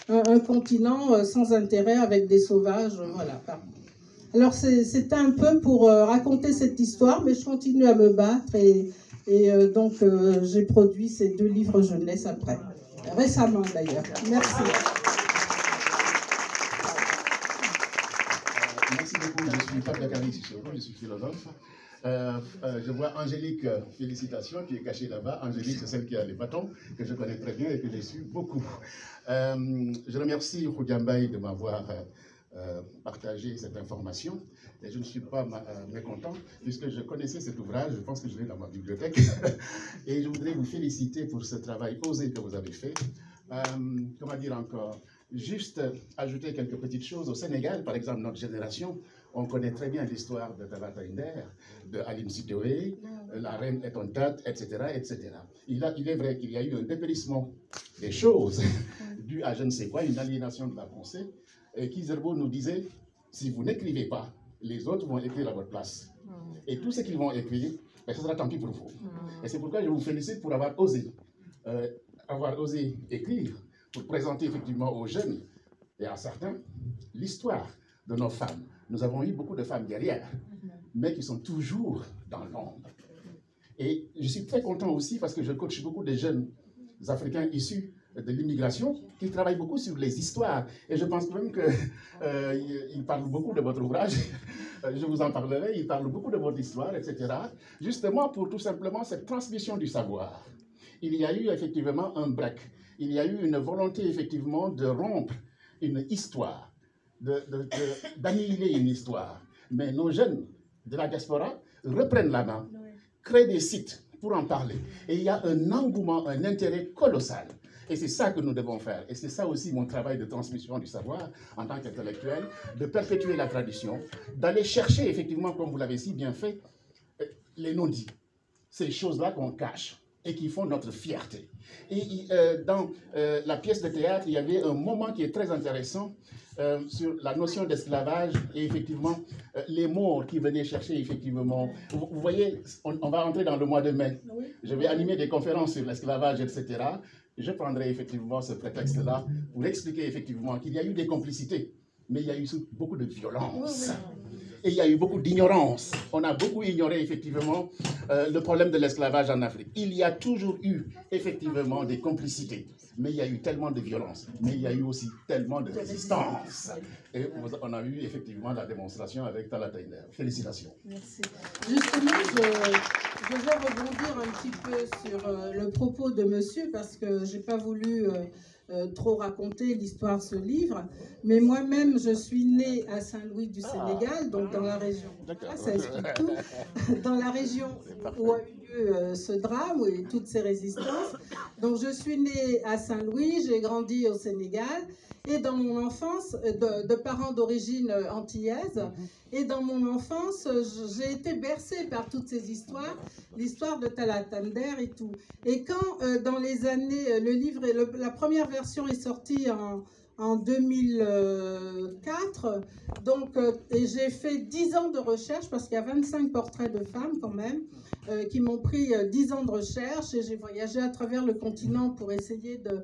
un continent sans intérêt avec des sauvages, voilà. Alors c'était un peu pour raconter cette histoire, mais je continue à me battre donc j'ai produit ces 2 livres jeunesse après, récemment d'ailleurs. Merci. Merci beaucoup, je suis Fabien Carré-Sissoko, je suis philosophe. Je vois Angélique, félicitations, qui est cachée là-bas. Angélique, c'est celle qui a les bâtons, que je connais très bien et que j'ai su beaucoup. Je remercie Khoudiambaye de m'avoir partagé cette information. Et je ne suis pas mécontent, puisque je connaissais cet ouvrage, je pense que je l'ai dans ma bibliothèque. Et je voudrais vous féliciter pour ce travail osé que vous avez fait. Comment dire encore? Juste ajouter quelques petites choses. Au Sénégal, par exemple, notre génération, on connaît très bien l'histoire de Talla Tainder, de Aline Sitoé, la reine Etontat, etc., etc. Il est vrai qu'il y a eu un dépérissement des choses dû à je ne sais quoi, une aliénation de la pensée, et Kizerbo nous disait, si vous n'écrivez pas, les autres vont écrire à votre place. Et tout ce qu'ils vont écrire, ben, ce sera tant pis pour vous. Et c'est pourquoi je vous félicite pour avoir osé écrire, pour présenter effectivement aux jeunes et à certains l'histoire de nos femmes. Nous avons eu beaucoup de femmes guerrières, mais qui sont toujours dans l'ombre. Et je suis très content aussi parce que je coach beaucoup de jeunes Africains issus de l'immigration qui travaillent beaucoup sur les histoires. Et je pense même qu'ils parlent beaucoup de votre ouvrage. Je vous en parlerai, ils parlent beaucoup de votre histoire, etc. Justement pour tout simplement cette transmission du savoir. Il y a eu effectivement un break. Il y a eu une volonté effectivement de rompre une histoire, d'annihiler une histoire. Mais nos jeunes de la diaspora reprennent la main, créent des sites pour en parler. Et il y a un engouement, un intérêt colossal. Et c'est ça que nous devons faire. Et c'est ça aussi mon travail de transmission du savoir en tant qu'intellectuel, de perpétuer la tradition, d'aller chercher effectivement, comme vous l'avez si bien fait, les non-dits. Ces choses-là qu'on cache et qui font notre fierté. Et dans la pièce de théâtre, il y avait un moment qui est très intéressant sur la notion d'esclavage et effectivement les morts qui venaient chercher effectivement. Vous voyez, on va entrer dans le mois de mai. Je vais animer des conférences sur l'esclavage, etc. Je prendrai effectivement ce prétexte-là pour expliquer effectivement qu'il y a eu des complicités, mais il y a eu beaucoup de violence. Et il y a eu beaucoup d'ignorance. On a beaucoup ignoré effectivement le problème de l'esclavage en Afrique. Il y a toujours eu effectivement des complicités, mais il y a eu tellement de violence, mais il y a eu aussi tellement de résistance. Et on a eu effectivement la démonstration avec Talla Tainder. Félicitations. Merci. Justement, je vais rebondir un petit peu sur le propos de monsieur, parce que je n'ai pas voulu trop raconter l'histoire de ce livre, mais moi-même, je suis née à Saint-Louis du Sénégal, donc dans la région, ça explique tout, dans la région où a eu lieu ce drame et toutes ces résistances. Donc je suis née à Saint-Louis, j'ai grandi au Sénégal, et dans mon enfance, de parents d'origine antillaise, et dans mon enfance, j'ai été bercée par toutes ces histoires, l'histoire de Talla Tainder et tout. Et quand, dans les années, le livre, la première version est sortie en 2004, donc, et j'ai fait 10 ans de recherche, parce qu'il y a 25 portraits de femmes quand même, qui m'ont pris 10 ans de recherche, et j'ai voyagé à travers le continent pour essayer de